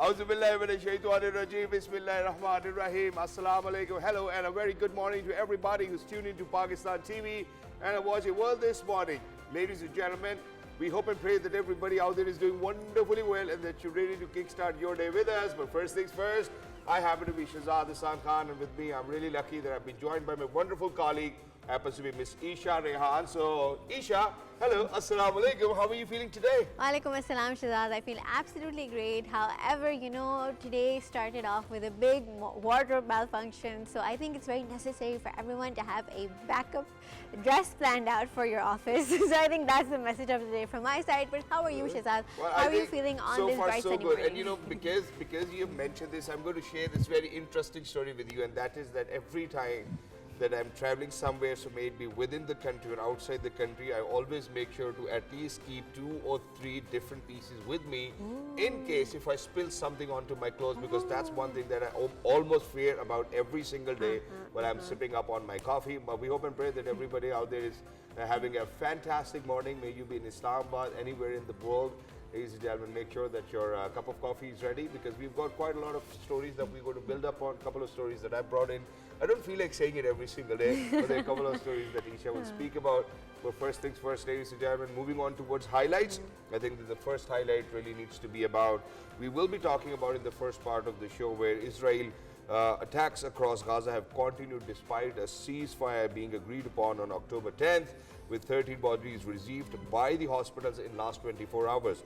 Auzu billahi minash shaitanir rajeem. Bismillahir rahmanir rahim. Assalamu alaikum. Hello and a very good morning to everybody who's tuned into Pakistan TV and watching World this morning. Ladies and gentlemen, we hope and pray that everybody out there is doing wonderfully well and that you're ready to kickstart your day with us. But first things first, I happen to be Shahid Khan, and with me, I'm really lucky that I've been joined by my wonderful colleague, happens to be Miss Eesha Rehan. So, Eesha, hello, assalamu alaikum. How are you feeling today? Walaikum assalam, Shahid. I feel absolutely great. However, you know, today started off with a big wardrobe malfunction. So I think it's very necessary for everyone to have a backup dress planned out for your office. So I think that's the message of the day from my side. But how are you, Shahid? Well, how are you feeling on this bright sunny morning? So far, so good. And you know, because you mentioned this, I'm going to share this very interesting story with you. And that is that every time that I'm traveling somewhere, so maybe within the country or outside the country, I always make sure to at least keep 2 or 3 different pieces with me in case if I spill something onto my clothes, because that's one thing that I almost fear about every single day when I'm sipping up on my coffee. But we hope and pray that everybody out there is having a fantastic morning. May you be in Islamabad, anywhere in the world. Ladies and gentlemen, make sure that your cup of coffee is ready, because we've got quite a lot of stories that we're going to build up on. A couple of stories that I brought in. I don't feel like saying it every single day, but there are a couple of stories that Eesha will speak about. But first things first, ladies and gentlemen, moving on towards highlights. I think that the first highlight really needs to be about, we will be talking about in the first part of the show, where Israel attacks across Gaza have continued despite a ceasefire being agreed upon on October 10th, with 13 bodies received by the hospitals in last 24 hours.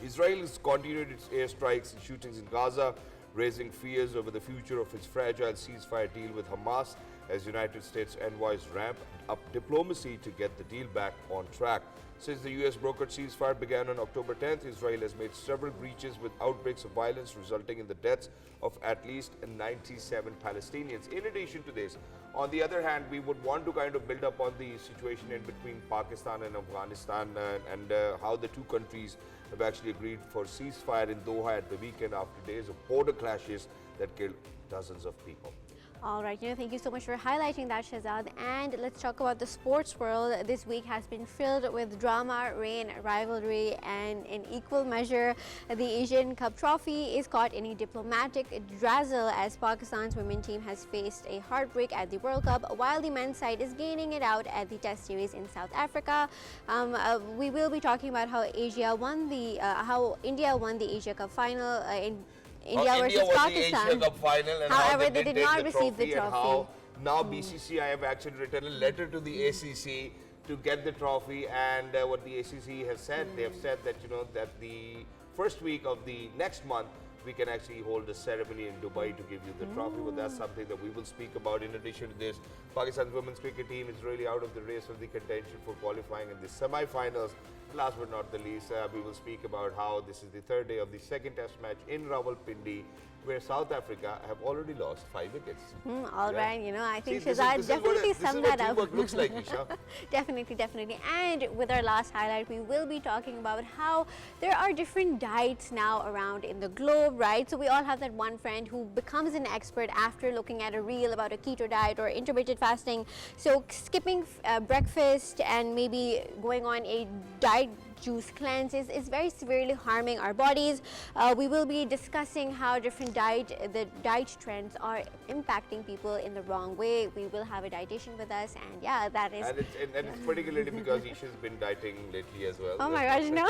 Israel has continued its airstrikes and shootings in Gaza, raising fears over the future of its fragile ceasefire deal with Hamas, as United States envoys ramp up diplomacy to get the deal back on track. Since the US brokered ceasefire began on October 10th, Israel has made several breaches with outbreaks of violence resulting in the deaths of at least 97 Palestinians. In addition to this, on the other hand, we would want to kind of build up on the situation in between Pakistan and Afghanistan and how the two countries have actually agreed for ceasefire in Doha at the weekend after days of border clashes that killed dozens of people. All right, you know, thank you so much for highlighting that, Shahzad. And let's talk about the sports world. This week has been filled with drama, rain, rivalry, and in equal measure, the Asian Cup trophy is caught in a diplomatic drizzle as Pakistan's women's team has faced a heartbreak at the World Cup, while the men's side is gaining it out at the Test series in South Africa. We will be talking about how India won the Asia Cup final in India versus Pakistan. The Asia Cup final, and however, they did not receive the trophy. And how now BCCI have actually written a letter to the ACC to get the trophy, and what the ACC has said, they have said that, you know, that the first week of the next month we can actually hold a ceremony in Dubai to give you the trophy. But that's something that we will speak about. In addition to this, Pakistan's women's cricket team is really out of the race of the contention for qualifying in the semi-finals. Last but not the least, we will speak about how this is the third day of the second test match in Rawalpindi, where South Africa have already lost 5 wickets. All right, you know, I think Shahzad definitely summed that up. This is what teamwork looks like, Eesha. Definitely. And with our last highlight, we will be talking about how there are different diets now around in the globe, right? So we all have that one friend who becomes an expert after looking at a reel about a keto diet or intermittent fasting. So skipping breakfast and maybe going on a diet juice cleanse is very severely harming our bodies. We will be discussing how different the diet trends are impacting people in the wrong way. We will have a dietitian with us, and yeah, that is. And it's particularly because Eesha's been dieting lately as well. Oh my gosh, no!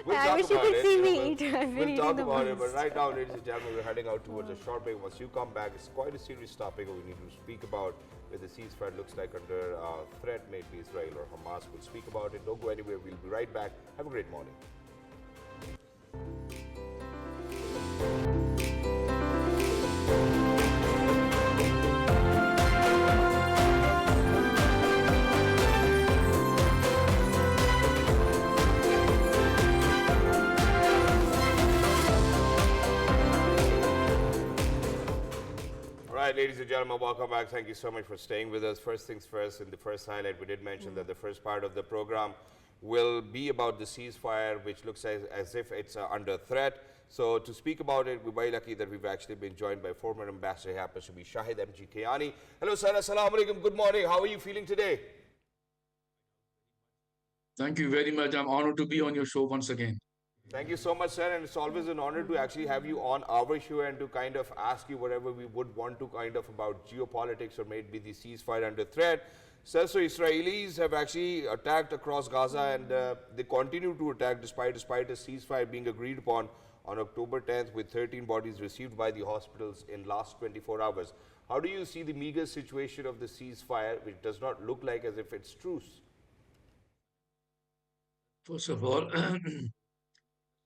We'll I wish you could see me eat. We'll talk about it, but right now, ladies and gentlemen, we're heading out towards a short break. Once you come back, it's quite a serious topic we need to speak about, where the ceasefire looks like under threat, maybe Israel or Hamas. We'll speak about it. Don't go anywhere. We'll be right back. Have a great morning. Right, ladies and gentlemen, welcome back. Thank you so much for staying with us. First things first, in the first highlight, we did mention that the first part of the program will be about the ceasefire, which looks as if it's under threat. So to speak about it, we're very lucky that we've actually been joined by former ambassador, happens to be Shahid MG Kiani. Hello, sir. Assalamu alaikum. Good morning. How are you feeling today? Thank you very much. I'm honored to be on your show once again. Thank you so much, sir. And it's always an honor to actually have you on our show and to kind of ask you whatever we would want to kind of about geopolitics or maybe the ceasefire under threat. Sir, so Israelis have actually attacked across Gaza and they continue to attack despite a ceasefire being agreed upon on October 10th with 13 bodies received by the hospitals in last 24 hours. How do you see the meager situation of the ceasefire, which does not look like as if it's truce? First of all,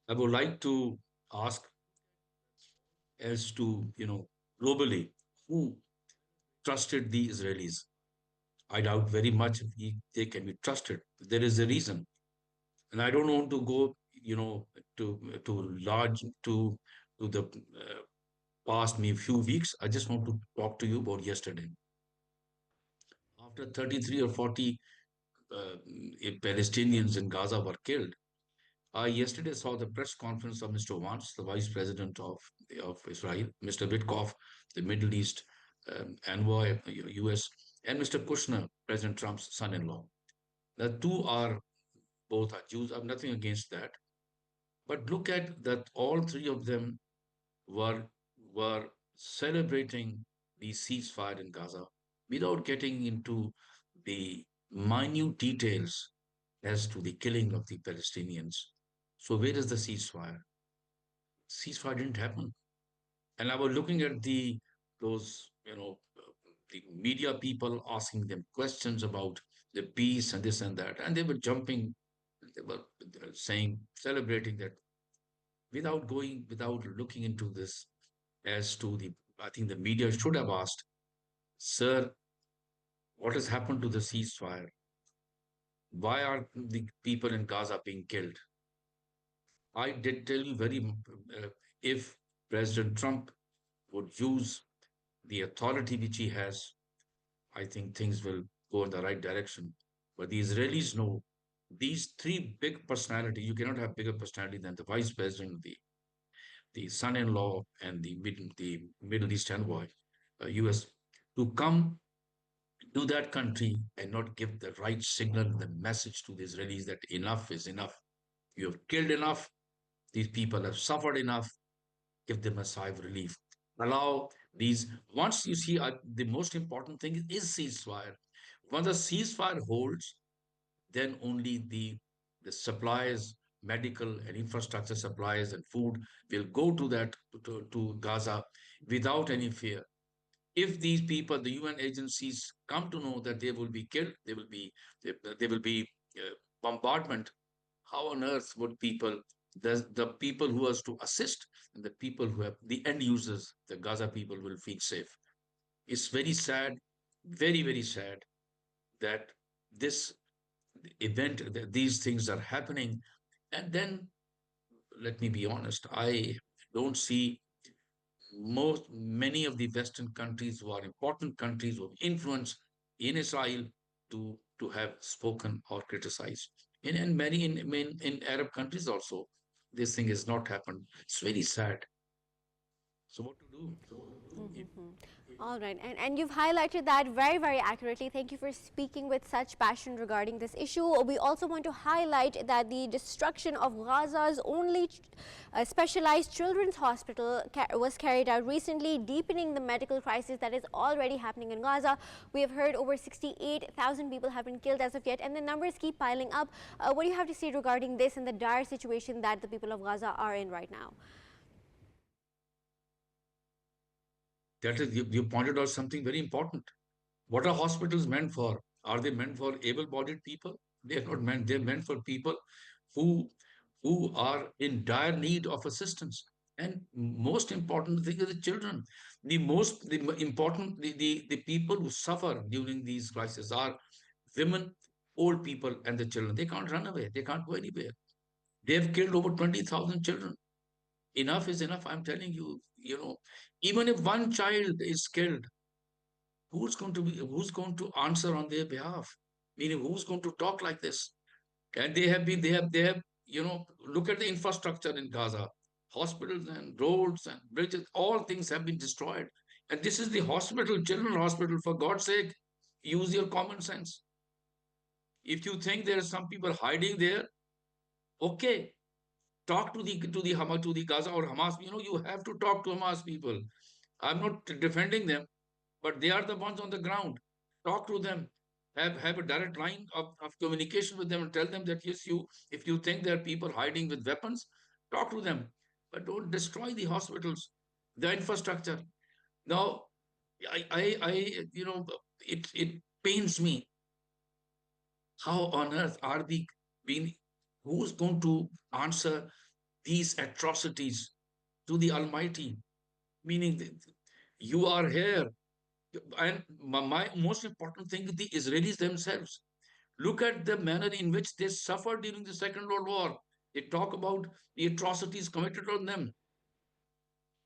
I would like to ask as to, globally, who trusted the Israelis? I doubt very much they can be trusted. There is a reason. And I don't want to go, to the past me few weeks. I just want to talk to you about yesterday. After 33 or 40 Palestinians in Gaza were killed, I yesterday saw the press conference of Mr. Vance, the Vice President of Israel, Mr. Witkoff, the Middle East envoy, US, and Mr. Kushner, President Trump's son-in-law. The two are both are Jews. I have nothing against that. But look at that, all three of them were were celebrating the ceasefire in Gaza without getting into the minute details as to the killing of the Palestinians. So where is the ceasefire? Ceasefire didn't happen. And I was looking at those, the media people asking them questions about the peace and this and that, and they were jumping, they were saying, celebrating that without looking into this as to the. I think the media should have asked, sir, what has happened to the ceasefire? Why are the people in Gaza being killed? I did tell you if President Trump would use the authority which he has, I think things will go in the right direction. But the Israelis know these three big personalities, you cannot have bigger personality than the vice president, the son-in-law, and the Middle East envoy, US, to come to that country and not give the right signal, the message to the Israelis that enough is enough. You have killed enough. These people have suffered enough. Give them a sigh of relief. Allow these, once you see, the most important thing is ceasefire. Once the ceasefire holds, then only the supplies, medical and infrastructure supplies and food will go to to Gaza without any fear. If these people, the UN agencies, come to know that they will be killed, they will be bombardment, how on earth would the people who are to assist and the people who have the end users, the Gaza people, will feel safe? It's very sad, very, very sad that this event, that these things are happening. And then, let me be honest, I don't see many of the Western countries who are important countries of influence in Israel to have spoken or criticized. And many in Arab countries also, this thing has not happened. It's very sad. So what to do? All right, and you've highlighted that very, very accurately. Thank you for speaking with such passion regarding this issue. We also want to highlight that the destruction of Gaza's only specialized children's hospital was carried out recently, deepening the medical crisis that is already happening in Gaza. We have heard over 68,000 people have been killed as of yet, and the numbers keep piling up. What do you have to say regarding this and the dire situation that the people of Gaza are in right now? That is, you pointed out something very important. What are hospitals meant for? Are they meant for able-bodied people? They are not meant. They're meant for people who who are in dire need of assistance. And most important thing is the children. The people who suffer during these crises are women, old people, and the children. They can't run away. They can't go anywhere. They have killed over 20,000 children. Enough is enough. I'm telling you, even if one child is killed, who's going to answer on their behalf? Meaning, who's going to talk like this? And they have, look at the infrastructure in Gaza, hospitals and roads and bridges, all things have been destroyed. And this is the hospital, children's hospital. For God's sake, use your common sense. If you think there are some people hiding there, okay, talk to the Gaza or Hamas. You have to talk to Hamas people. I'm not defending them, but they are the ones on the ground. Talk to them. Have a direct line of communication with them and tell them that yes, if you think there are people hiding with weapons, talk to them. But don't destroy the hospitals, the infrastructure. Now, it pains me. How on earth are we being, who's going to answer these atrocities to the Almighty? Meaning that you are here. And my most important thing is the Israelis themselves. Look at the manner in which they suffered during the Second World War. They talk about the atrocities committed on them.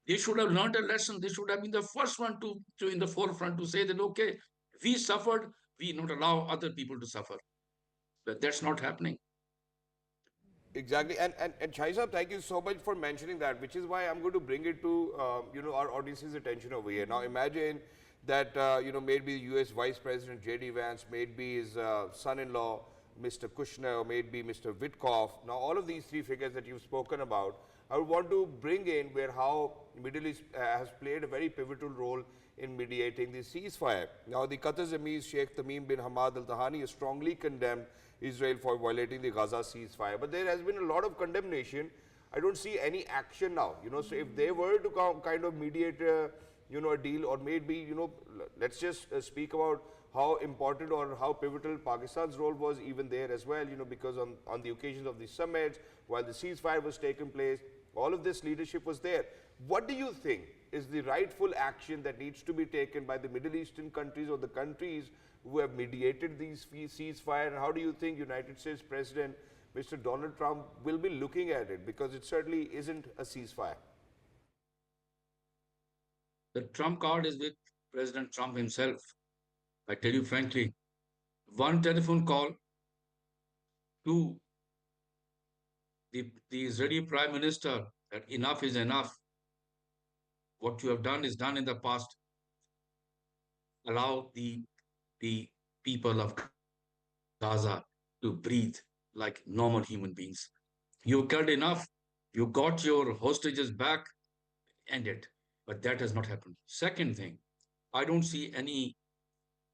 They should have learned a lesson. They should have been the first one to in the forefront to say that, okay, we suffered, we not allow other people to suffer. But that's not happening. Exactly, and Shahid Sahab, thank you so much for mentioning that, which is why I'm going to bring it to our audience's attention over here. Now, imagine that maybe the U.S. Vice President J.D. Vance, maybe his son-in-law, Mr. Kushner, or maybe Mr. Witkoff. Now, all of these three figures that you've spoken about, I would want to bring in where how Middle East has played a very pivotal role in mediating the ceasefire. Now, the Qatar's Emir Sheikh Tamim bin Hamad Al Thani has strongly condemned Israel for violating the Gaza ceasefire. But there has been a lot of condemnation. I don't see any action now. So if they were to kind of mediate, a deal, or maybe, let's just speak about how important or how pivotal Pakistan's role was even there as well, because on the occasions of the summits, while the ceasefire was taking place, all of this leadership was there. What do you think is the rightful action that needs to be taken by the Middle Eastern countries or the countries who have mediated these ceasefire, and how do you think United States President Mr. Donald Trump will be looking at it? Because it certainly isn't a ceasefire. The Trump card is with President Trump himself. I tell you frankly, one telephone call to the Israeli Prime Minister that enough is enough. What you have done is done in the past. Allow the people of Gaza to breathe like normal human beings. You killed enough. You got your hostages back. End it. But that has not happened. Second thing, I don't see any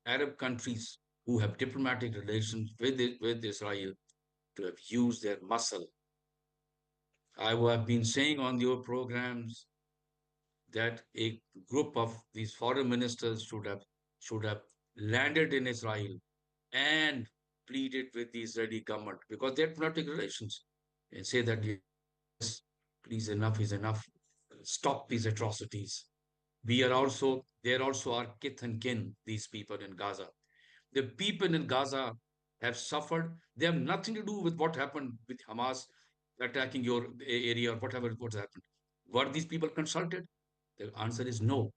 Arab countries who have diplomatic relations with Israel to have used their muscle. I have been saying on your programs that a group of these foreign ministers should have landed in Israel and pleaded with the Israeli government because they have diplomatic relations and say that yes, please, enough is enough. Stop these atrocities. They're also our kith and kin, these people in Gaza. The people in Gaza have suffered. They have nothing to do with what happened with Hamas attacking your area or what's happened. Were these people consulted? The answer is no.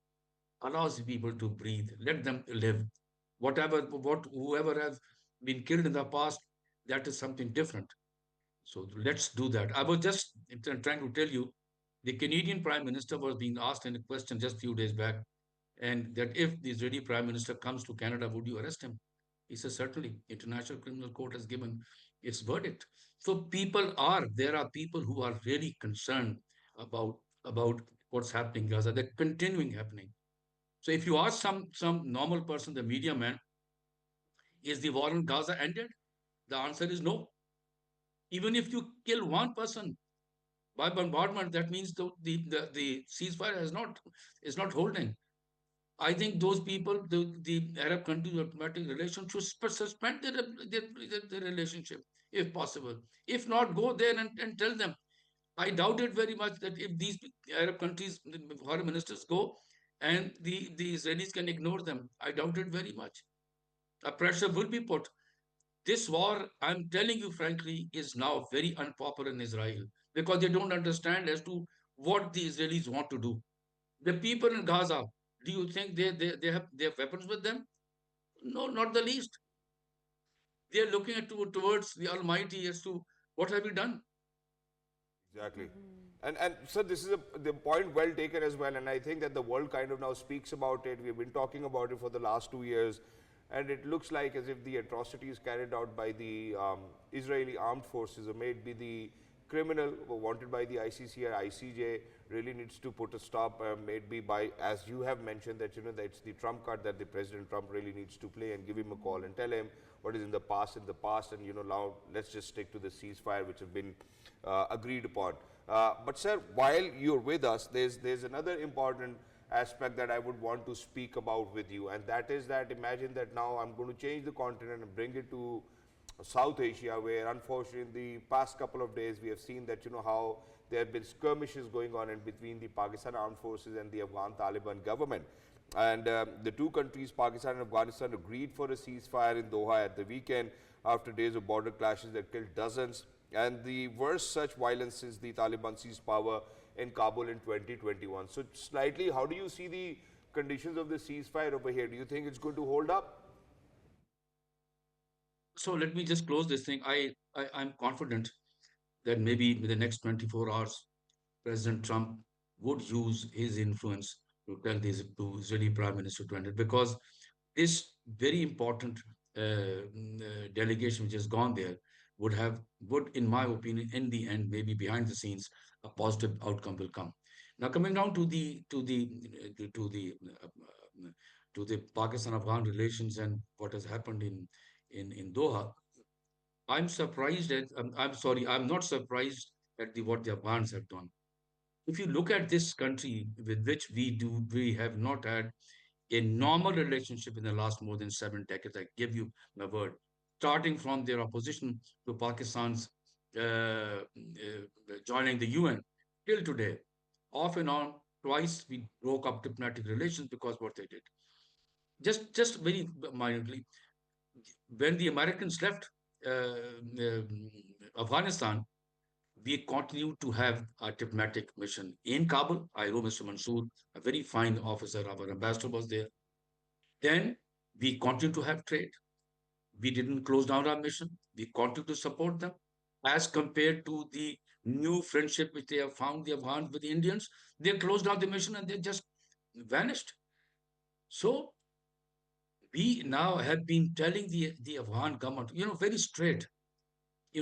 Allows people to breathe. Let them live. Whoever has been killed in the past, that is something different. So let's do that. I was just trying to tell you, the Canadian Prime Minister was being asked in a question just a few days back, and that if the Israeli Prime Minister comes to Canada, would you arrest him? He says, certainly. International Criminal Court has given its verdict. So there are people who are really concerned about what's happening in Gaza. They're continuing happening. So if you ask some normal person, the media man, is the war in Gaza ended? The answer is no. Even if you kill one person by bombardment, that means the ceasefire is not holding. I think those people, the Arab countries with diplomatic relations, should suspend their relationship if possible. If not, go there and tell them. I doubt it very much that if these Arab countries, the foreign ministers go and the Israelis can ignore them, I doubt it very much. A pressure will be put. This war, I'm telling you frankly, is now very unpopular in Israel because they don't understand as to what the Israelis want to do. The people in Gaza, do you think they have weapons with them? No, not the least. They are looking towards the Almighty as to what have we done. Exactly. And so this is the point well taken as well, and I think that the world kind of now speaks about it. We've been talking about it for the last 2 years, and it looks like as if the atrocities carried out by the Israeli armed forces, or maybe the criminal wanted by the ICC or ICJ really needs to put a stop, maybe by, as you have mentioned, that that it's the trump card that the President Trump really needs to play, and give him a call and tell him what is in the past, and now let's just stick to the ceasefire which have been agreed upon. But sir, while you're with us, there's another important aspect that I would want to speak about with you, and that is that imagine that now I'm going to change the continent and bring it to South Asia, where unfortunately in the past couple of days we have seen that how there have been skirmishes going on in between the Pakistan armed forces and the Afghan Taliban government. And the two countries, Pakistan and Afghanistan, agreed for a ceasefire in Doha at the weekend after days of border clashes that killed dozens, and the worst such violence since the Taliban seized power in Kabul in 2021. So slightly, how do you see the conditions of the ceasefire over here? Do you think it's going to hold up? So let me just close this thing. I'm confident that maybe in the next 24 hours, President Trump would use his influence to tell this to Israeli Prime Minister to end it, because this very important delegation which has gone there would, in my opinion, in the end, maybe behind the scenes, a positive outcome will come. Now, coming down to the to the Pakistan-Afghan relations and what has happened in Doha, I'm surprised at. I'm sorry, I'm not surprised at what the Afghans have done. If you look at this country with which we have not had a normal relationship in the last more than 7 decades. I give you my word. Starting from their opposition to Pakistan's joining the UN till today, off and on, twice we broke up diplomatic relations because what they did. Just very minutely, when the Americans left Afghanistan, we continue to have a diplomatic mission in Kabul. I know Mr. Mansoor, a very fine officer, our ambassador was there. Then we continue to have trade. We didn't close down our mission. We continue to support them. As compared to the new friendship which they have found, the Afghans with the Indians, they closed down the mission and they just vanished. So we now have been telling the Afghan government, very straight,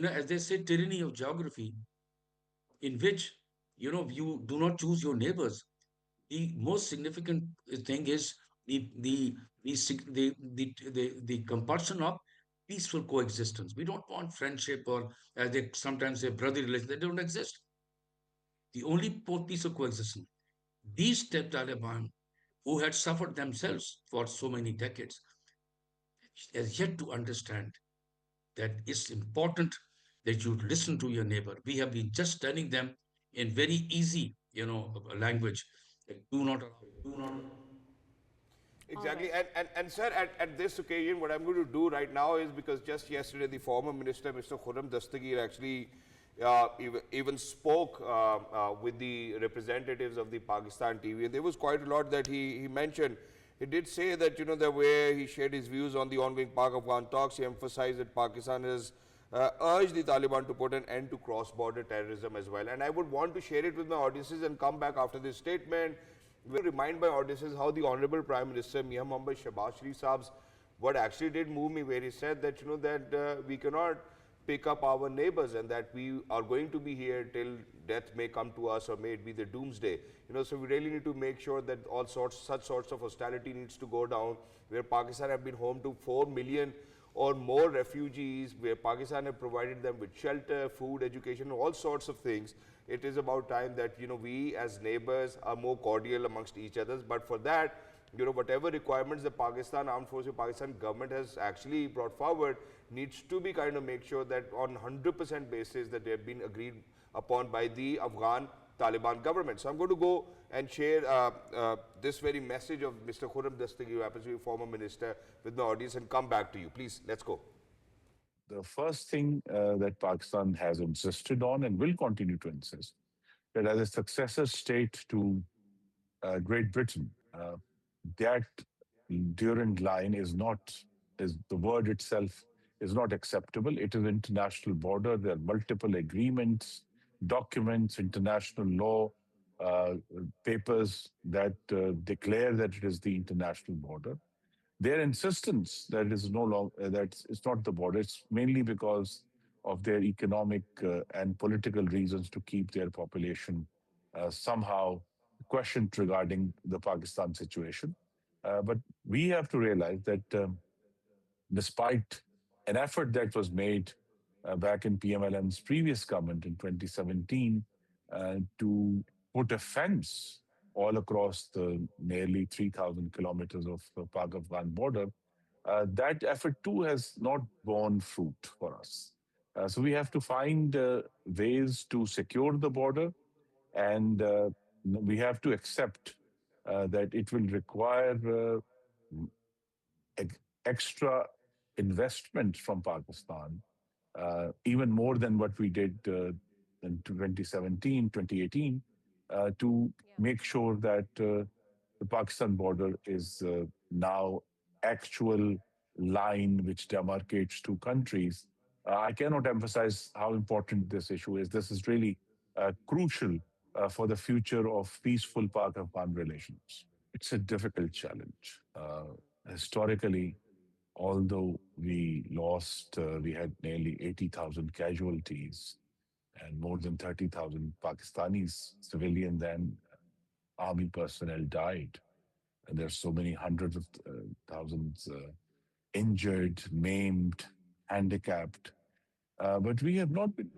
as they say, tyranny of geography, in which, you do not choose your neighbors. The most significant thing is the compulsion of peaceful coexistence. We don't want friendship, or as they sometimes say, brotherly relations. They don't exist. The only peaceful coexistence. These Taliban, who had suffered themselves for so many decades, has yet to understand that it's important that you listen to your neighbor. We have been just telling them in very easy, language, that do not allow. All Exactly. right. And sir, at this occasion, what I'm going to do right now is, because just yesterday the former minister, Mr. Khurram Dastagir, actually even spoke with the representatives of the Pakistan TV, and there was quite a lot that he mentioned. He did say that, the way he shared his views on the ongoing Pak-Afghan talks, he emphasized that Pakistan has urged the Taliban to put an end to cross-border terrorism as well. And I would want to share it with my audiences and come back after this statement. We remind my audiences how the Honorable Prime Minister Mia Mohammed Shahbaz Sharif Saab's what actually did move me, where he said that we cannot pick up our neighbors, and that we are going to be here till death may come to us, or may it be the doomsday. So we really need to make sure that such sorts of hostility needs to go down, where Pakistan have been home to 4 million or more refugees, where Pakistan have provided them with shelter, food, education, all sorts of things. It is about time that we as neighbors are more cordial amongst each other. But for that, whatever requirements the Pakistan Armed Forces, Pakistan government has actually brought forward, needs to be kind of make sure that on 100% basis that they have been agreed upon by the Afghan Taliban government. So I'm going to go and share this very message of Mr. Khurram Dastagir, who happens to be former minister, with my audience, and come back to you. Please, let's go. The first thing that Pakistan has insisted on and will continue to insist, that as a successor state to Great Britain, that Durand line is the word itself is not acceptable. It is international border. There are multiple agreements, documents, international law, uh, papers that declare that it is the international border. Their insistence that it is no longer that it's not the border. It's mainly because of their economic and political reasons to keep their population somehow questioned regarding the Pakistan situation. But we have to realize that despite an effort that was made back in PMLN's previous government in 2017 to put a fence all across the nearly 3,000 kilometers of the Pak-Afghan border, that effort too has not borne fruit for us. So we have to find ways to secure the border, and we have to accept that it will require extra investment from Pakistan, even more than what we did in 2017, 2018, to make sure that the Pakistan border is now actual line which demarcates two countries. I cannot emphasize how important this issue is. This is really crucial for the future of peaceful Pak-Afghan relations. It's a difficult challenge. Historically, although we lost, we had nearly 80,000 casualties and more than 30,000 Pakistanis, civilians and army personnel died. And there's so many hundreds of thousands injured, maimed, handicapped. But we have not been.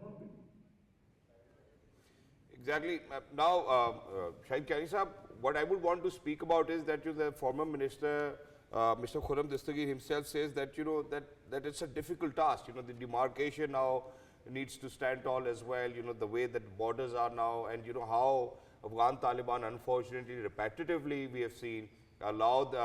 Exactly. Now, Shahid Kiani Sahab, what I would want to speak about is that the former minister, Mr. Khurram Dastagir himself says that, that it's a difficult task. The demarcation now needs to stand tall as well, the way that borders are now, and, how Afghan Taliban, unfortunately, repetitively, we have seen, allowed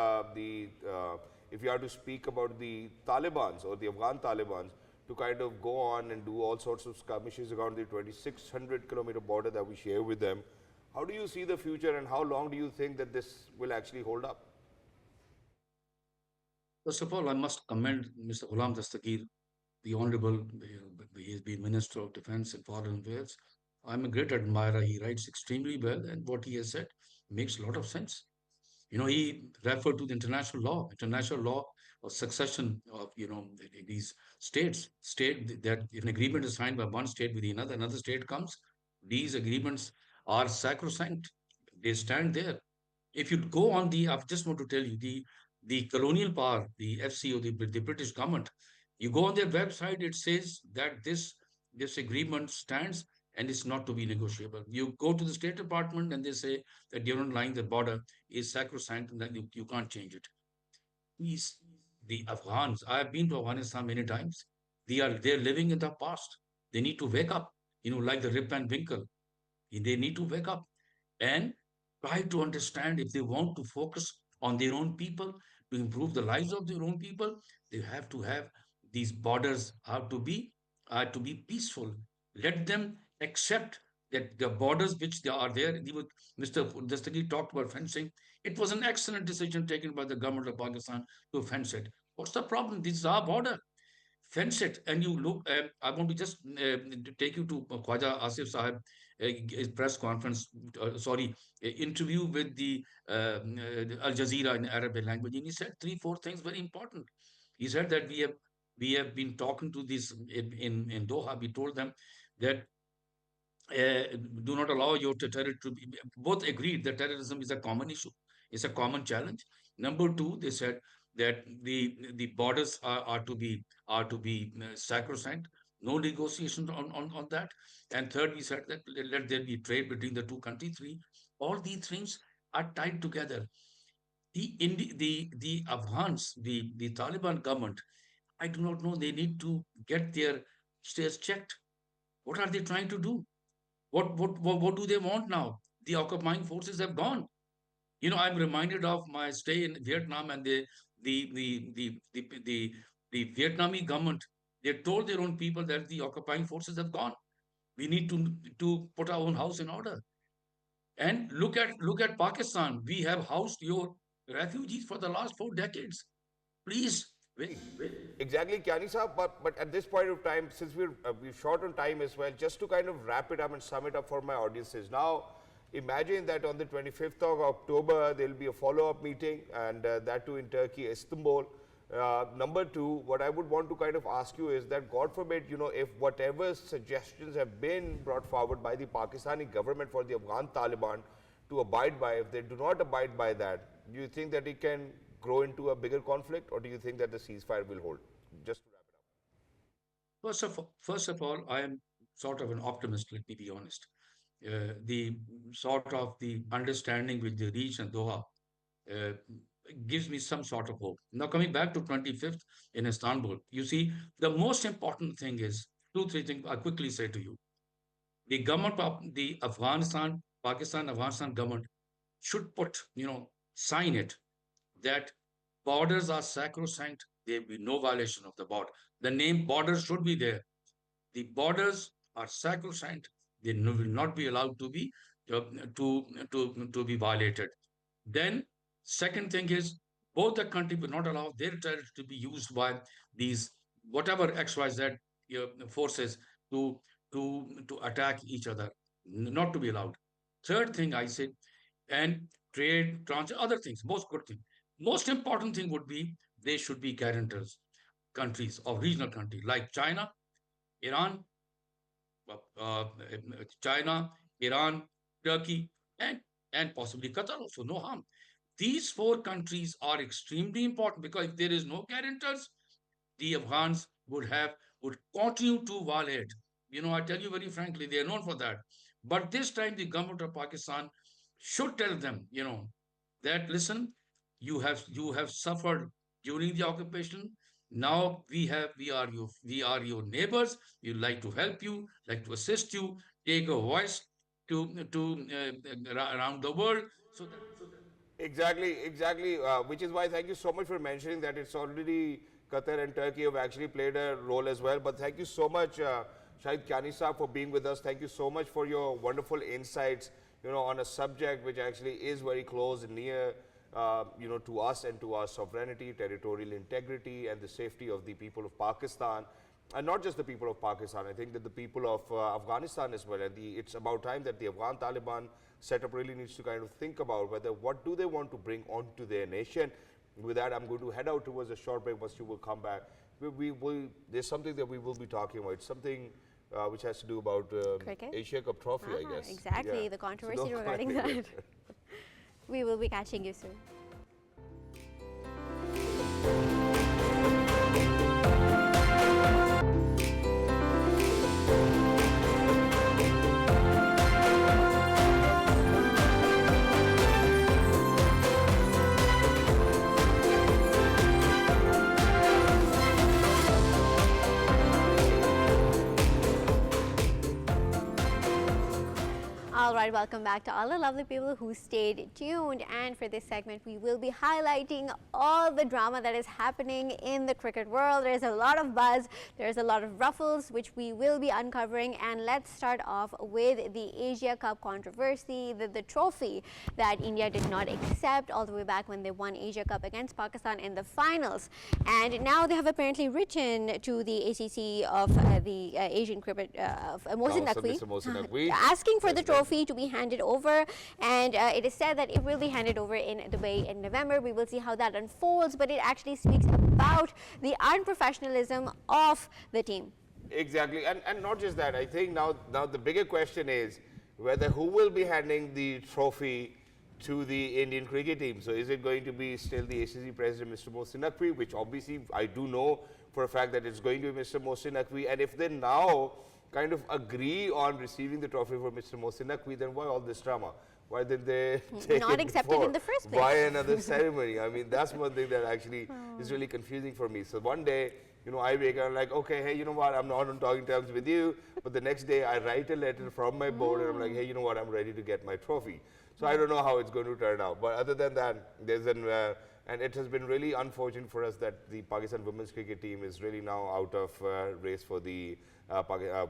if you have to speak about the Talibans or the Afghan Talibans, to kind of go on and do all sorts of skirmishes around the 2,600-kilometer border that we share with them. How do you see the future, and how long do you think that this will actually hold up? First of all, I must commend Mr. Ghulam Dastagir, the Honorable. He's been Minister of Defense and Foreign Affairs. I'm a great admirer. He writes extremely well, and what he has said makes a lot of sense. He referred to the international law of succession of, these state that if an agreement is signed by one state with another state comes, these agreements are sacrosanct. They stand there. If you go on I just want to tell you, the colonial power, the FCO, the British government, you go on their website, it says that this agreement stands and it's not to be negotiable. You go to the State Department and they say that the line, the border is sacrosanct and that you can't change it. Please, the Afghans, I have been to Afghanistan many times. They're living in the past. They need to wake up, like the Rip Van Winkle. They need to wake up and try to understand if they want to focus on their own people, to improve the lives of their own people, they have to have these borders to be peaceful. Let them accept that the borders which they are there. Mr. Dastagir talked about fencing. It was an excellent decision taken by the government of Pakistan to fence it. What's the problem? This is our border. Fence it, and you look. I want to just take you to Khwaja Asif Sahib press conference. Interview with the Al Jazeera in Arabic language, and he said 3-4 things very important. He said that we have been talking to this in Doha. We told them that do not allow your terror to be. Both agreed that terrorism is a common issue. It's a common challenge. Number two, they said that the borders are to be sacrosanct. No negotiations on that. And third, we said that let there be trade between the two countries. Three, all these things are tied together. The Afghans, the Taliban government, I do not know. They need to get their states checked. What are they trying to do? What do they want now? The occupying forces have gone. I'm reminded of my stay in Vietnam, and the Vietnamese government, they told their own people that the occupying forces have gone. We need to put our own house in order. And look at Pakistan. We have housed your refugees for the last 4 decades. Please wait. Exactly, Kiani Sahab, but at this point of time, since we're short on time as well, just to kind of wrap it up and sum it up for my audiences. Now, imagine that on the 25th of October, there will be a follow-up meeting, and that too in Turkey, Istanbul. Number two, what I would want to kind of ask you is that, God forbid, you know, if whatever suggestions have been brought forward by the Pakistani government for the Afghan Taliban to abide by, if they do not abide by that, do you think that it can grow into a bigger conflict, or do you think that the ceasefire will hold? Just to wrap it up. First of all, I am sort of an optimist, let me be honest. The sort of the understanding which they reached in Doha uh, gives me some sort of hope. Now, coming back to 25th in Istanbul, you see, the most important thing is two, three things I quickly say to you. The government of the Pakistan-Afghanistan government should put, sign it that borders are sacrosanct. There will be no violation of the border. The name borders should be there. The borders are sacrosanct. They will not be allowed to be to be violated. Then, second thing is both the country will not allow their territory to be used by these whatever XYZ forces to to attack each other. Not to be allowed. Third thing I said, and trade, transit, other things, most good thing. Most important thing would be they should be guarantors, countries of regional countries like China, Iran, China, Iran, Turkey, and possibly Qatar also. No harm. These four countries are extremely important because if there is no guarantors, the Afghans would continue to violate. I tell you very frankly, they are known for that. But this time, the government of Pakistan should tell them, that listen, you have suffered during the occupation. Now we are your neighbors. We like to help you, like to assist you, take a voice to around the world. Exactly, exactly. Which is why thank you so much for mentioning that it's already Qatar and Turkey have actually played a role as well. But thank you so much, Shahid Kiani Saab, for being with us. Thank you so much for your wonderful insights, on a subject which actually is very close and near, to us and to our sovereignty, territorial integrity, and the safety of the people of Pakistan. And not just the people of Pakistan, I think that the people of Afghanistan as well. And it's about time that the Afghan Taliban setup really needs to kind of think about whether what do they want to bring onto their nation. With that, I'm going to head out towards a short break. Once you will come back, there's something that we will be talking about. It's something which has to do about Asia Cup trophy, I guess. Exactly, the controversy regarding that. We will be catching you soon. All right, welcome back to all the lovely people who stayed tuned. And for this segment, we will be highlighting all the drama that is happening in the cricket world. There's a lot of buzz, there's a lot of ruffles, which we will be uncovering. And let's start off with the Asia Cup controversy, the trophy that India did not accept all the way back when they won Asia Cup against Pakistan in the finals. And now they have apparently written to the ACC of the Asian cricket, Mohsin Naqvi, asking for the trophy to be handed over, and it is said that it will be handed over in Dubai in November. We will see how that unfolds, but it actually speaks about the unprofessionalism of the team. Exactly, and not just that. I think now the bigger question is whether who will be handing the trophy to the Indian cricket team. So is it going to be still the ACC president, Mr. Mohsin Naqvi, which obviously I do know for a fact that it's going to be Mr. Mohsin Naqvi, and if they now kind of agree on receiving the trophy for Mr. Mohsin Naqvi, then why all this drama? Why did they take not it accept before? it in the first place? Why another ceremony? I mean, that's one thing that actually is really confusing for me. So one day, I wake up, I'm like, okay, hey, you know what, I'm not on talking terms with you. But the next day, I write a letter from my board, and I'm like, hey, you know what, I'm ready to get my trophy. So I don't know how it's going to turn out. But other than that, there's and it has been really unfortunate for us that the Pakistan women's cricket team is really now out of race for the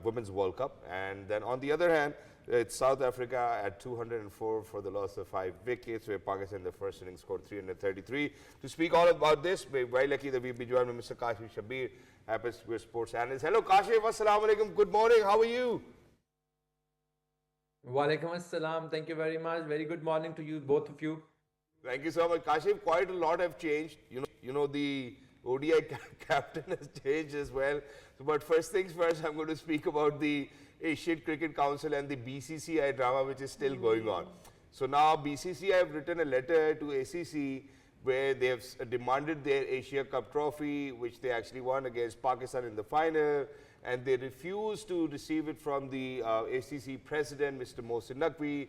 Women's World Cup. And then on the other hand, it's South Africa at 204 for the loss of 5 wickets, where Pakistan in the first inning scored 333. To speak all about this, we're very lucky that we'll be joined by Mr. Kashif Shabbir, Abbas sports analyst. Hello Kashif, assalamu alaikum, good morning, how are you? Walaikum assalam. Thank you very much. Very good morning to you, both of you. Thank you so much. Kashif, quite a lot have changed. The ODI captain has changed as well. So, but first things first, I'm going to speak about the Asian Cricket Council and the BCCI drama, which is still going on. So now BCCI have written a letter to ACC where they have demanded their Asia Cup trophy, which they actually won against Pakistan in the final, and they refused to receive it from the ACC president, Mr. Mohsin Naqvi,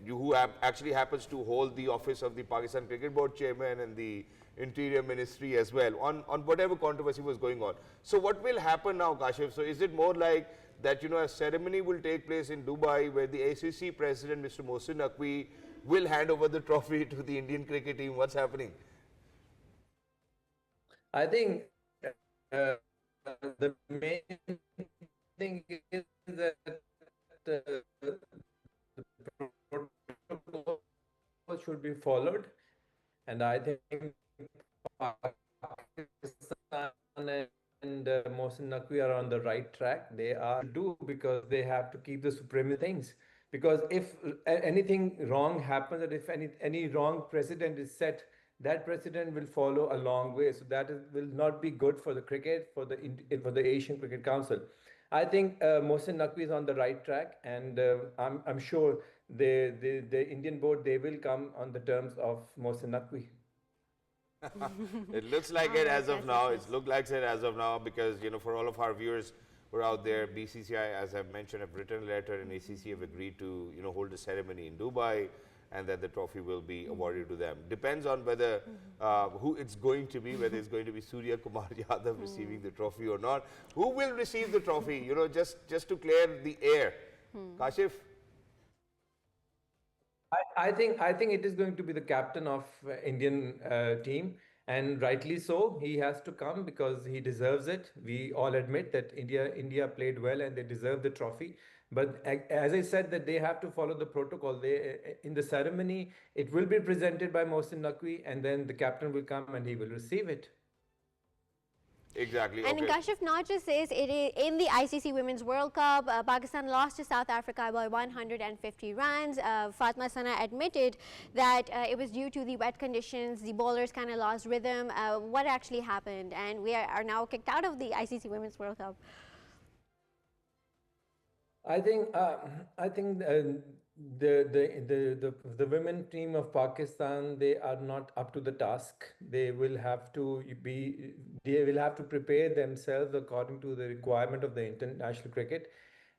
who actually happens to hold the office of the Pakistan Cricket Board chairman and the Interior Ministry as well, on whatever controversy was going on. So what will happen now, Kashif? So is it more like that, a ceremony will take place in Dubai where the ACC president, Mr. Mohsin Naqvi, will hand over the trophy to the Indian cricket team? What's happening? I think the main thing is that the protocol should be followed, and I think Pakistan and Mohsin Naqvi are on the right track. They are do because they have to keep the supreme things. Because if anything wrong happens, or if any wrong precedent is set, that precedent will follow a long way. So that will not be good for the cricket, for the Asian Cricket Council. I think Mohsin Naqvi is on the right track, and I'm sure the Indian board, they will come on the terms of Mohsin Naqvi. It looks like it as of now. It looks like it as of now because, for all of our viewers who are out there, BCCI, as I've mentioned, have written a letter and ACC have agreed to, hold a ceremony in Dubai and that the trophy will be awarded to them. Depends on whether, who it's going to be, whether it's going to be Surya Kumar Yadav receiving the trophy or not. Who will receive the trophy, just to clear the air? Kashif? I think it is going to be the captain of Indian team, and rightly so. He has to come because he deserves it. We all admit that India played well and they deserve the trophy. But as I said, that they have to follow the protocol. They in the ceremony, it will be presented by Mohsin Naqvi, and then the captain will come and he will receive it. Exactly. And Kashif not just says it is in the ICC Women's World Cup, Pakistan lost to South Africa by 150 runs. Fatma Sana admitted that it was due to the wet conditions. The bowlers kind of lost rhythm. What actually happened? And we are now kicked out of the ICC Women's World Cup. I think the women team of Pakistan, they are not up to the task. They will have to prepare themselves according to the requirement of the international cricket.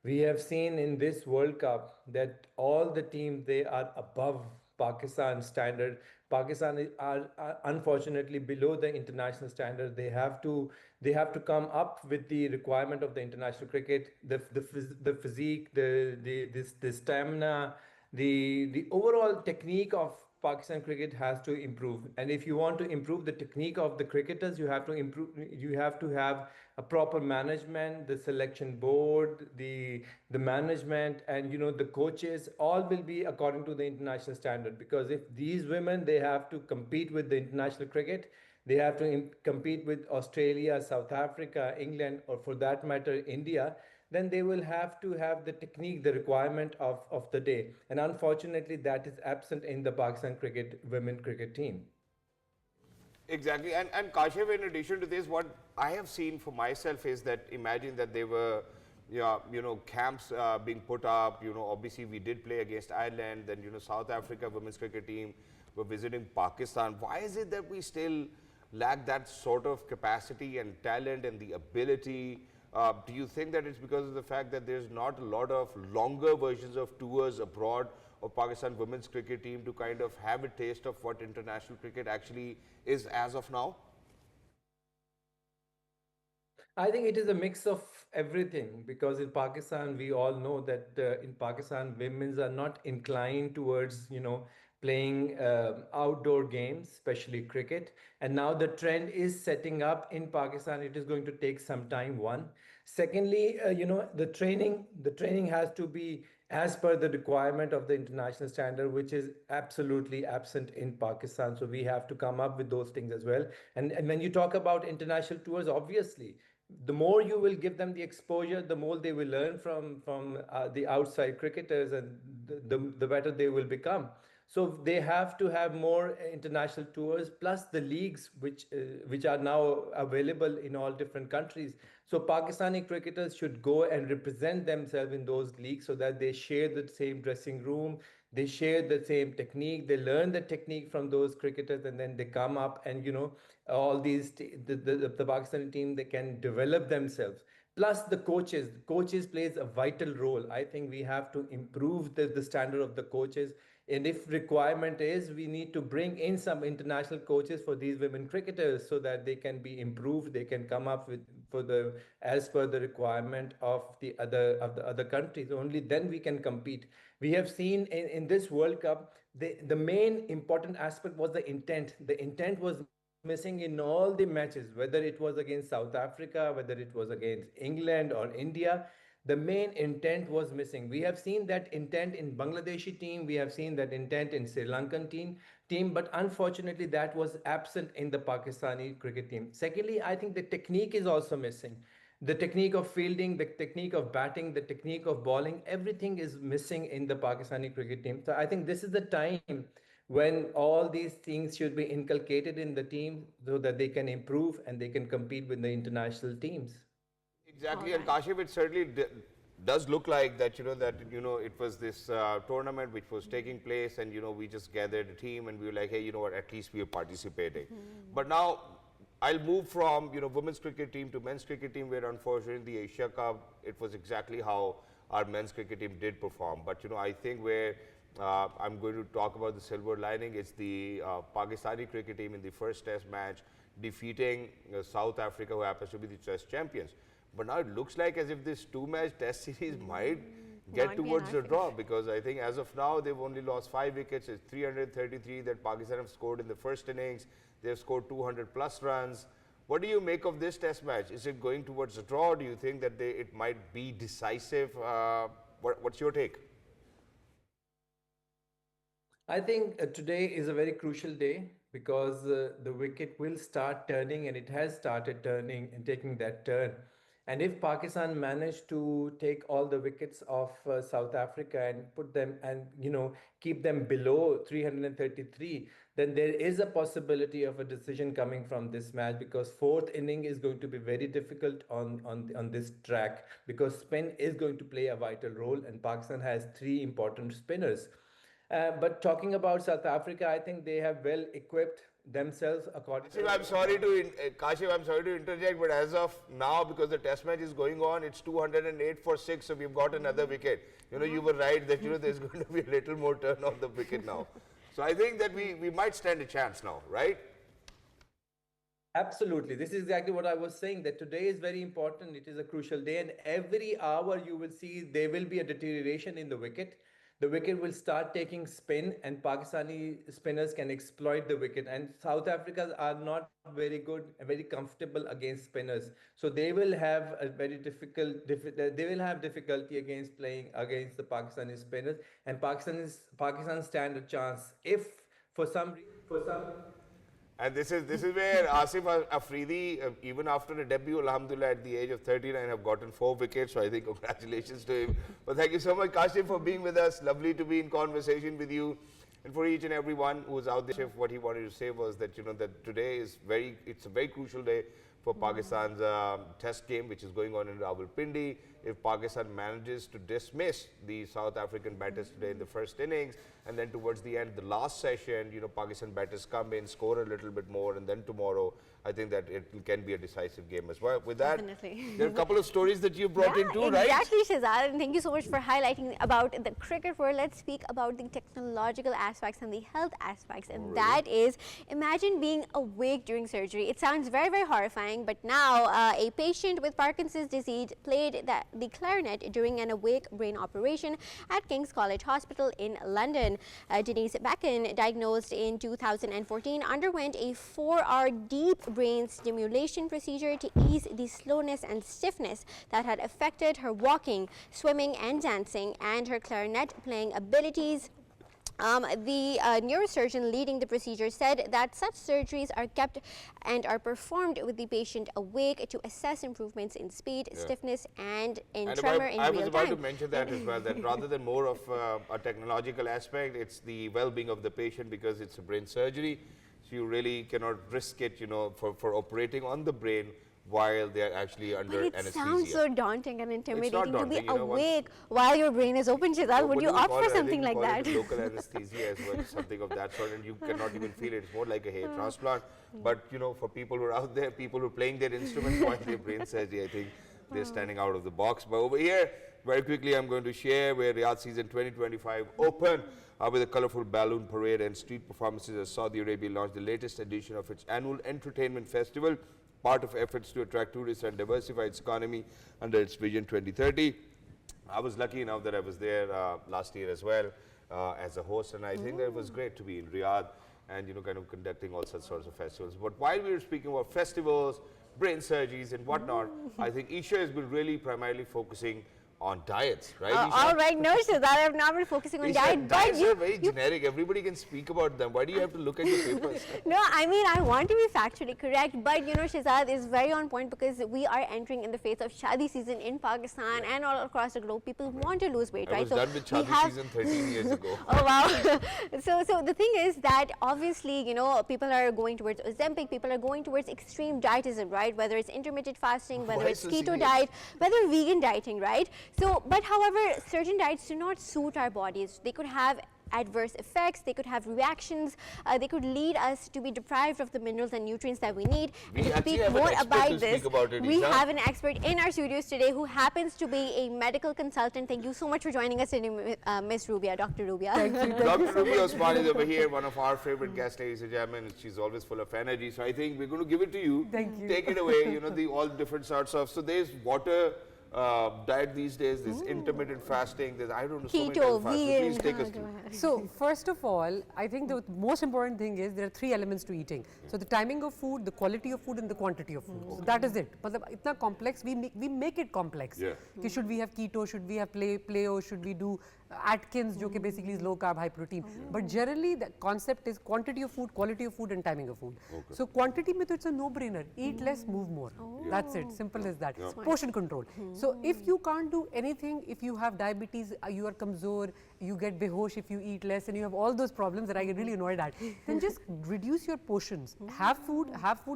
We have seen in this World Cup that all the teams, they are above Pakistan standard. Pakistan are unfortunately below the international standard. They have to come up with the requirement of the international cricket, the physique, the stamina, the overall technique of Pakistan cricket has to improve. And if you want to improve the technique of the cricketers, you have to have a proper management, the selection board, the management, and the coaches, all will be according to the international standard. Because if these women, they have to compete with the international cricket, they have to compete with Australia, South Africa, England, or for that matter, India, then they will have to have the technique, the requirement of the day. And unfortunately, that is absent in the Pakistan women cricket team. Exactly. And Kashif, in addition to this, what I have seen for myself is that imagine that there were, camps being put up. Obviously we did play against Ireland. Then, South Africa women's cricket team were visiting Pakistan. Why is it that we still lack that sort of capacity and talent and the ability? Do you think that it's because of the fact that there's not a lot of longer versions of tours abroad of Pakistan women's cricket team to kind of have a taste of what international cricket actually is as of now? I think it is a mix of everything, because in Pakistan, we all know that in Pakistan, women are not inclined towards, playing outdoor games, especially cricket. And now the trend is setting up in Pakistan. It is going to take some time, one. Secondly, the training has to be as per the requirement of the international standard, which is absolutely absent in Pakistan. So we have to come up with those things as well. And when you talk about international tours, obviously, the more you will give them the exposure, the more they will learn from the outside cricketers, and the better they will become. So they have to have more international tours, plus the leagues which are now available in all different countries. So Pakistani cricketers should go and represent themselves in those leagues so that they share the same dressing room, they share the same technique, they learn the technique from those cricketers, and then they come up and all these the Pakistani team, they can develop themselves. Plus the coaches plays a vital role. I think we have to improve the standard of the coaches, and if requirement is, we need to bring in some international coaches for these women cricketers so that they can be improved, they can come up with for the as per the requirement of the other countries. Only then we can compete. We have seen in this World Cup, the main important aspect was the intent. The intent was missing in all the matches, whether it was against South Africa, whether it was against England or India. The main intent was missing. We have seen that intent in Bangladeshi team, we have seen that intent in Sri Lankan team, but unfortunately that was absent in the Pakistani cricket team. Secondly, I think the technique is also missing. The technique of fielding, the technique of batting, the technique of bowling, everything is missing in the Pakistani cricket team. So I think this is the time when all these things should be inculcated in the team so that they can improve and they can compete with the international teams. Exactly, and Kashif, it certainly does look like that, it was this tournament which was taking place, and, we just gathered a team and we were like, hey, at least we are participating. But now, I'll move from, women's cricket team to men's cricket team, where unfortunately the Asia Cup, it was exactly how our men's cricket team did perform. But, I think where I'm going to talk about the silver lining, it's the Pakistani cricket team in the first test match defeating South Africa, who happens to be the test champions. But now it looks like as if this two-match test series might get towards the draw, because I think as of now they've only lost 5 wickets. It's 333 that Pakistan have scored in the first innings. They've scored 200 plus runs. What do you make of this test match? Is it going towards a draw? Do you think that it might be decisive? What's your take? I think today is a very crucial day because the wicket will start turning, and it has started turning and taking that turn. And if Pakistan managed to take all the wickets of South Africa and put them and keep them below 333, then there is a possibility of a decision coming from this match, because fourth inning is going to be very difficult on this track, because spin is going to play a vital role, and Pakistan has 3 important spinners. But talking about South Africa, I think they have well equipped themselves according to... Kashif, I'm sorry to interject, but as of now, because the test match is going on, it's 208 for 6, so we've got another wicket. You were right that there's going to be a little more turn of the wicket now. So I think that we might stand a chance now, right? Absolutely. This is exactly what I was saying, that today is very important. It is a crucial day, and every hour you will see there will be a deterioration in the wicket. The wicket will start taking spin, and Pakistani spinners can exploit the wicket. And South Africans are not very good and very comfortable against spinners, so they will have a very they will have difficulty against playing against the Pakistani spinners. And Pakistan stand a chance if for some. And this is where Asif Afridi, even after a debut, alhamdulillah, at the age of 39, have gotten 4 wickets. So I think congratulations to him. But thank you so much, Kashif, for being with us. Lovely to be in conversation with you. And for each and everyone who's out there, what he wanted to say was that that today is it's a very crucial day for Pakistan's test game, which is going on in Rawalpindi. If Pakistan manages to dismiss the South African batters today in the first innings, and then towards the end, the last session, Pakistan batters come in, score a little bit more, and then tomorrow, I think that it can be a decisive game as well. With that, there are a couple of stories that you brought in too, right? Exactly, Shahid, and thank you so much for highlighting about the cricket world. Let's speak about the technological aspects and the health aspects, and that is, imagine being awake during surgery. It sounds very, very horrifying, but now a patient with Parkinson's disease played the clarinet during an awake brain operation at King's College Hospital in London. Denise Becken, diagnosed in 2014, underwent a 4-hour deep brain stimulation procedure to ease the slowness and stiffness that had affected her walking, swimming and dancing, and her clarinet playing abilities The neurosurgeon leading the procedure said that such surgeries are kept and are performed with the patient awake to assess improvements in speed, stiffness, and in tremor in real time. I was about to mention that as well, that rather than more of a technological aspect, it's the well-being of the patient, because it's a brain surgery. So you really cannot risk it, you know, for operating on the brain while they are actually under But it anesthesia. sounds so daunting and intimidating to be daunting, you know, awake while your brain is open, Shahid. Would you What do we opt call for it? I something think we like call that? it local anesthesia as well, something of that sort, and you cannot even feel it. It's more like a hair transplant. But you know, for people who are out there, people who are playing their instruments while their brain surgery, I think they're standing out of the box. But over here, very quickly, I'm going to share where Riyadh season 2025 open with a colorful balloon parade and street performances as Saudi Arabia launched the latest edition of its annual entertainment festival, part of efforts to attract tourists and diversify its economy under its Vision 2030. I was lucky enough that I was there last year as well as a host, and I think that it was great to be in Riyadh and, you know, kind of conducting all such sorts of festivals. But while we were speaking about festivals, brain surgeries and whatnot, I think Eesha has been really primarily focusing on diets, right? All right, no, Shahid, I've not been focusing on Eesha, diet, but diets are very generic. Everybody can speak about them. Why do you have to look at your papers? No, I mean, I want to be factually correct, but you know, Shahzad is very on point, because we are entering in the phase of Shadi season in Pakistan and all across the globe. People want to lose weight, I right? was done with Shadi season 13 years ago. Oh wow! So the thing is that obviously, you know, people are going towards Ozempic, people are going towards extreme dietism, right? Whether it's intermittent fasting, whether it's keto serious? diet, whether vegan dieting, right? So, but however, certain diets do not suit our bodies. They could have adverse effects, they could have reactions, they could lead us to be deprived of the minerals and nutrients that we need. We And to actually speak have an more expert about to this, speak about it, we Eesha. have an expert in our studios today who happens to be a medical consultant. Thank you so much for joining us today, Miss Rubia, Dr. Rubia. Dr. Rubia Usman is over here, one of our favorite guest ladies and gentlemen. She's always full of energy. So I think we're going to give it to you. Thank you. Take it away, you know, all different sorts of. So there's water diet these days, there's intermittent fasting, there's, I don't know, so many Keto, types of fasting. So vegan. please take us Go through. ahead. So first of all, I think the most important thing is there are three elements to eating. So the timing of food, the quality of food, and the quantity of food. So that is it. Matlab, itna complex, we make it complex. Yeah. Ki should we have keto, should we have paleo, should we do Atkins, jo ki basically is low carb, high protein. But generally the concept is quantity of food, quality of food, and timing of food. So quantity mein to it's a no-brainer. Eat less, move more. That's it. Simple as that. Portion control. So if you can't do anything, if you have diabetes, you are kamzor, you get behosh if you eat less, and you have all those problems that I get really annoyed at, then just reduce your portions. Have food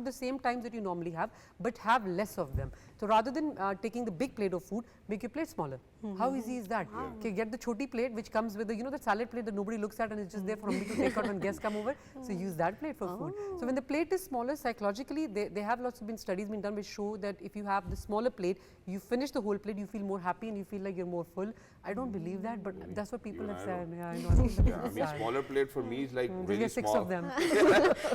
the same times that you normally have, but have less of them. So rather than taking the big plate of food, make your plate smaller. How easy is that? Okay, get the choti plate which comes with the, you know, the salad plate that nobody looks at and it's just there for me to take out when guests come over. So use that plate for food. So when the plate is smaller, psychologically, they have lots of studies been done which show that if you have the smaller plate, you finish the whole plate, you feel more happy and you feel like you're more full. I don't believe that, but that's what people have said. Yeah, I know. Yeah, I mean, smaller plate for me is like There really are 6 small. of them.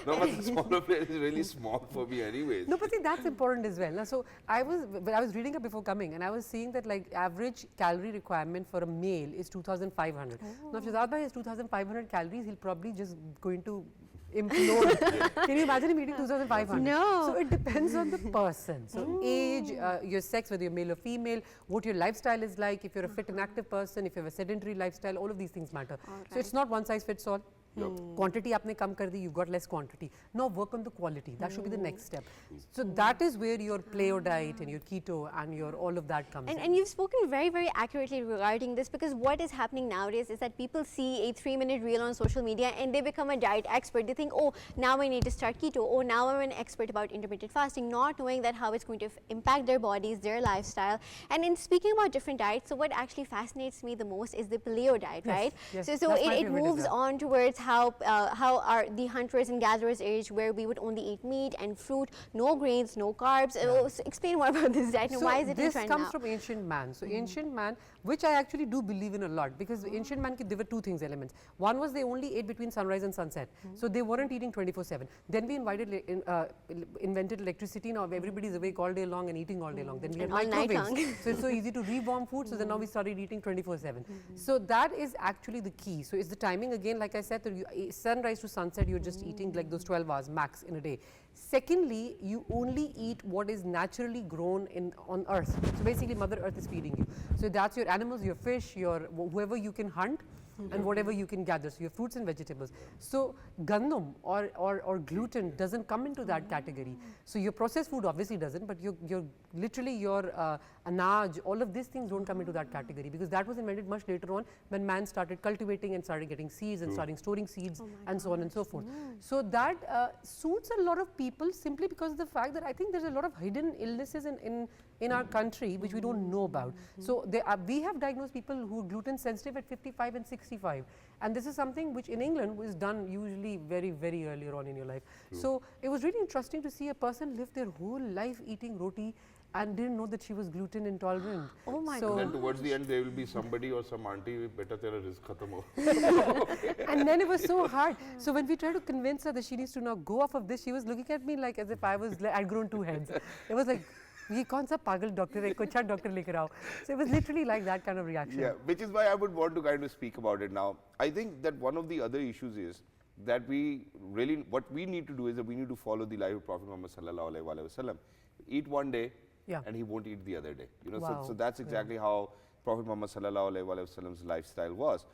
No, but the smaller plate is really small for me anyways. No, but see, that's important as well. Now, so I was reading up before coming, and I was seeing that like average calorie requirement for a male is 2,500. Now, if Shahzad bhai has 2,500 calories, he'll probably just going to implode. Can you imagine him eating 2,500? No. So it depends on the person. So age, your sex, whether you're male or female, what your lifestyle is like, if you're a fit and active person, if you have a sedentary lifestyle, all of these things matter. So it's not one size fits all. Quantity aapne kam kar di, you've got less quantity. Now work on the quality. That should be the next step. So that is where your paleo diet and your keto and your all of that comes in. And you've spoken very, very accurately regarding this, because what is happening nowadays is that people see a 3-minute reel on social media and they become a diet expert. They think, oh, now I need to start keto. Oh, now I'm an expert about intermittent fasting, not knowing that how it's going to impact their bodies, their lifestyle. And in speaking about different diets, so what actually fascinates me the most is the paleo diet, right? yes, So that's my it favorite as moves well. on towards how are the hunters and gatherers age, where we would only eat meat and fruit, no grains, no carbs. So explain more about this diet and So why is it in this trend comes now? from ancient man. So ancient man, which I actually do believe in a lot, because ancient man, there were two things, elements. One was they only ate between sunrise and sunset. So they weren't eating 24/7. Then we invented electricity. Now everybody's awake all day long and eating all day long. Then we had All night long. microwaves. So it's so easy to re-warm food. So then now we started eating 24/7. So that is actually the key. So it's the timing again, like I said, sunrise to sunset, you're just eating like those 12 hours max in a day. Secondly, you only eat what is naturally grown on earth. So basically Mother Earth is feeding you. So that's your animals, your fish, your whoever you can hunt. and whatever you can gather, so your fruits and vegetables. So gandum or gluten doesn't come into that category. So your processed food obviously doesn't, but your literally your anaj, all of these things don't come into that category, because that was invented much later on when man started cultivating and started getting seeds and starting storing seeds and so on and so forth. So that suits a lot of people simply because of the fact that I think there's a lot of hidden illnesses in our country which we don't know about. So we have diagnosed people who are gluten sensitive at 55 and 65, and this is something which in England was done usually very, very earlier on in your life. So it was really interesting to see a person live their whole life eating roti and didn't know that she was gluten intolerant. Oh my And God. then towards the end, there will be somebody or some auntie, beta tera rizq khatam ho. And then it was so hard. So when we tried to convince her that she needs to now go off of this, she was looking at me like as if I'd grown 2 heads. It was like, ये कौन सा पागल doctor है, कोई अच्छा doctor लेकर आओ. So it was literally like that kind of reaction. Yeah, which is why I would want to kind of speak about it now. I think that one of the other issues is that what we need to do is that we need to follow the life of Prophet Muhammad sallallahu alaihi wasallam. Eat one day, and he won't eat the other day. You know, Wow. so that's exactly how Prophet Muhammad sallallahu alaihi wasallam's lifestyle was.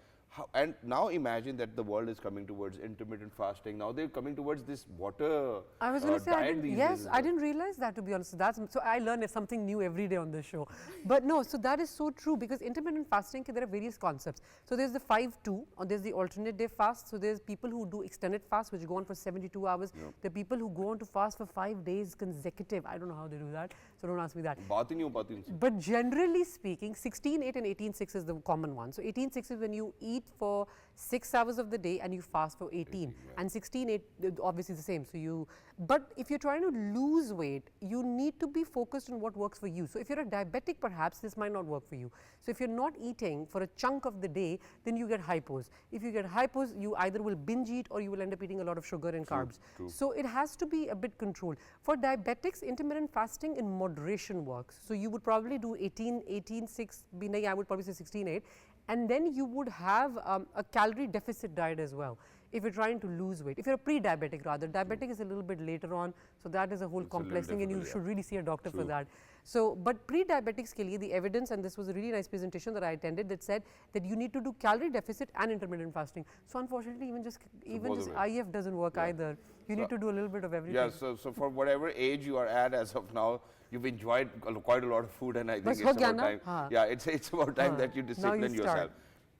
And now imagine that the world is coming towards intermittent fasting. Now they're coming towards this water I was going to say, diet these days. I didn't realize that, to be honest. So I learn something new every day on this show. But no, so that is so true, because intermittent fasting, there are various concepts. So there's the 5-2, or there's the alternate day fast. So there's people who do extended fast, which go on for 72 hours. There are people who go on to fast for 5 days consecutive. I don't know how they do that, so don't ask me that. बात ही नहीं हो पाती उनसे. But generally speaking, 16-8 and 18-6 is the common one. So 18-6 is when you eat for 6 hours of the day and you fast for 18. And 16-8 obviously the same. So but if you're trying to lose weight, you need to be focused on what works for you. So if you're a diabetic, perhaps this might not work for you. So if you're not eating for a chunk of the day, then you get hypos. If you get hypos, you either will binge eat or you will end up eating a lot of sugar and carbs. So it has to be a bit controlled. For diabetics, intermittent fasting in moderation works. So you would probably do 18-6, I would probably say 16-8. And then you would have a calorie deficit diet as well, if you're trying to lose weight. If you're a pre-diabetic rather, diabetic is a little bit later on, so that is a whole complex thing, and you should really see a doctor for that. So, but pre-diabetics ke liye, the evidence, and this was a really nice presentation that I attended, that said that you need to do calorie deficit and intermittent fasting. So unfortunately, even just IF doesn't work either. You need to do a little bit of everything. Yeah, so for whatever age you are at as of now, you've enjoyed quite a lot of food, and I think it's about time. Yeah, it's about time that you discipline yourself.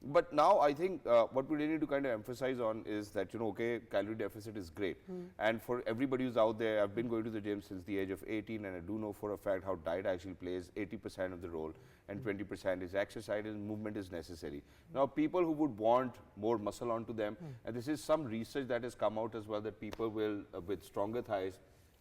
But now I think what we really need to kind of emphasize on is that, okay, calorie deficit is great. And for everybody who's out there, I've been going to the gym since the age of 18, and I do know for a fact how diet actually plays 80% of the role, and 20% is exercise and movement is necessary. Now, people who would want more muscle onto them, and this is some research that has come out as well, that people will, with stronger thighs,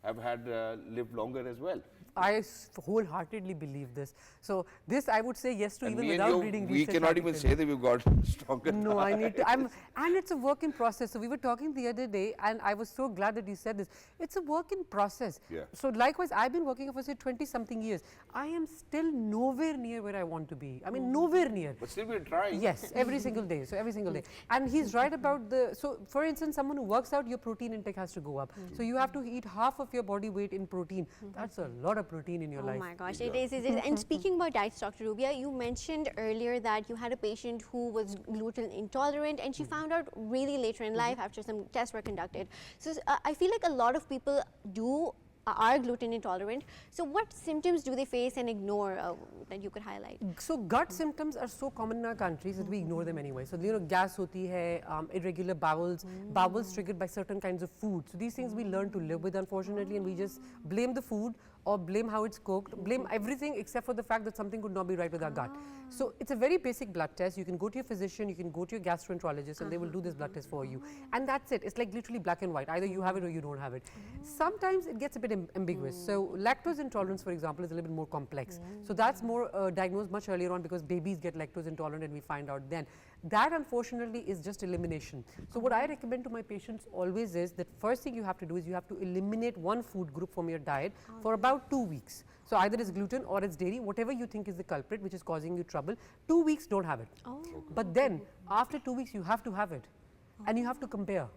have had lived longer as well. I wholeheartedly believe this. So this I would say yes to, even without reading research. We cannot even say that we've got stronger. No, I need to. And it's a work in process. So we were talking the other day, and I was so glad that you said this. It's a work in process. Yeah. So likewise, I've been working for say 20-something years. I am still nowhere near where I want to be. I mean, nowhere near. But still we're trying. Yes, every single day. So every single day. And he's right about so for instance, someone who works out, your protein intake has to go up. So you have to eat half of your body weight in protein. That's a lot of protein in your life. Oh my gosh, it is. And speaking about diets, Dr. Rubia, you mentioned earlier that you had a patient who was gluten intolerant, and she found out really later in life after some tests were conducted. So I feel like a lot of people are gluten intolerant. So what symptoms do they face and ignore that you could highlight? So gut symptoms are so common in our countries that we ignore them anyway. So gas hoti hai, irregular bowels, bowels triggered by certain kinds of food. So these things we learn to live with, unfortunately, and we just blame the food or blame how it's cooked, blame everything except for the fact that something could not be right with our gut. So it's a very basic blood test. You can go to your physician, you can go to your gastroenterologist, and they will do this blood test for you. And that's it. It's like literally black and white. Either you have it or you don't have it. Sometimes it gets a bit ambiguous. So lactose intolerance, for example, is a little bit more complex. So that's more diagnosed much earlier on, because babies get lactose intolerant and we find out then. That, unfortunately, is just elimination. So what I recommend to my patients always is that first thing you have to do is you have to eliminate one food group from your diet for about 2 weeks. So either it's gluten or it's dairy, whatever you think is the culprit which is causing you trouble. 2 weeks, don't have it. But then after 2 weeks, you have to have it, and you have to compare.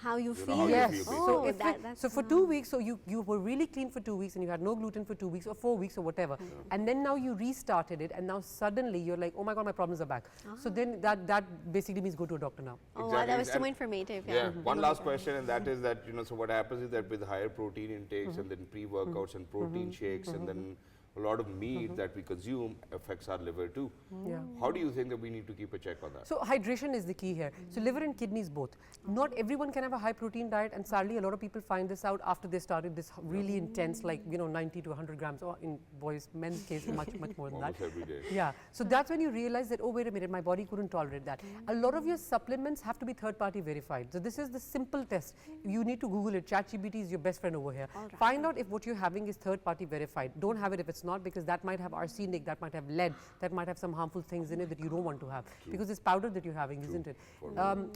How you feel. how you Yes. feel, Oh, So for 2 weeks, so you were really clean for 2 weeks and you had no gluten for 2 weeks or 4 weeks or whatever. And then now you restarted it and now suddenly you're like, oh my God, my problems are back. So then that basically means go to a doctor now. Oh, wow, Exactly. that was so And- informative. Yeah, one last question, and that is that, so what happens is that with higher protein intakes and then pre-workouts and protein shakes and then a lot of meat that we consume affects our liver too. Yeah. How do you think that we need to keep a check on that? So hydration is the key here. So liver and kidneys both. Not everyone can have a high protein diet, and sadly a lot of people find this out after they started this really intense, like 90 to 100 grams, or in boys, men's case much more than that. Almost every day. Yeah, so that's when you realize that, oh wait a minute, my body couldn't tolerate that. A lot of your supplements have to be third-party verified. So this is the simple test. You need to Google it. ChatGPT is your best friend over here. Find out if what you're having is third-party verified. Don't have it if it's not, because that might have arsenic, that might have lead, that might have some harmful things in it that you don't want to have. Because it's powder that you're having, isn't it?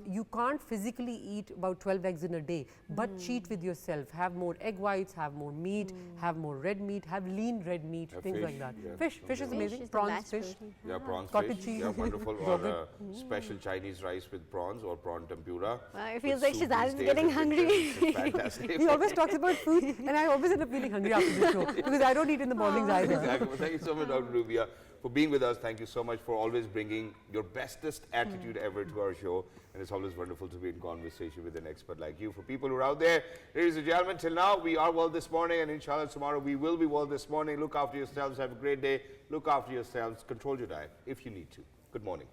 You can't physically eat about 12 eggs in a day, but cheat with yourself. Have more egg whites, have more meat, have more red meat, have lean red meat, things fish, like that. yeah. Fish is amazing. is the Prawns, best fish. protein. Yeah, prawns, Cottage fish, cheese. yeah, wonderful. Yogurt. Or special Chinese rice with prawns or prawn tempura. Wow, it feels with like soup Shahid these is days. getting It's hungry. fantastic. He always talks about food, and I always end up feeling hungry after the show because I don't eat in the mornings either. Exactly. Well, thank you so much, Dr. Rubia, for being with us. Thank you so much for always bringing your bestest attitude ever to our show. And it's always wonderful to be in conversation with an expert like you. For people who are out there, ladies and gentlemen, till now, we are well this morning, and inshallah tomorrow we will be well this morning. Look after yourselves. Have a great day. Look after yourselves. Control your diet if you need to. Good morning.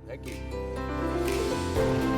Thank you.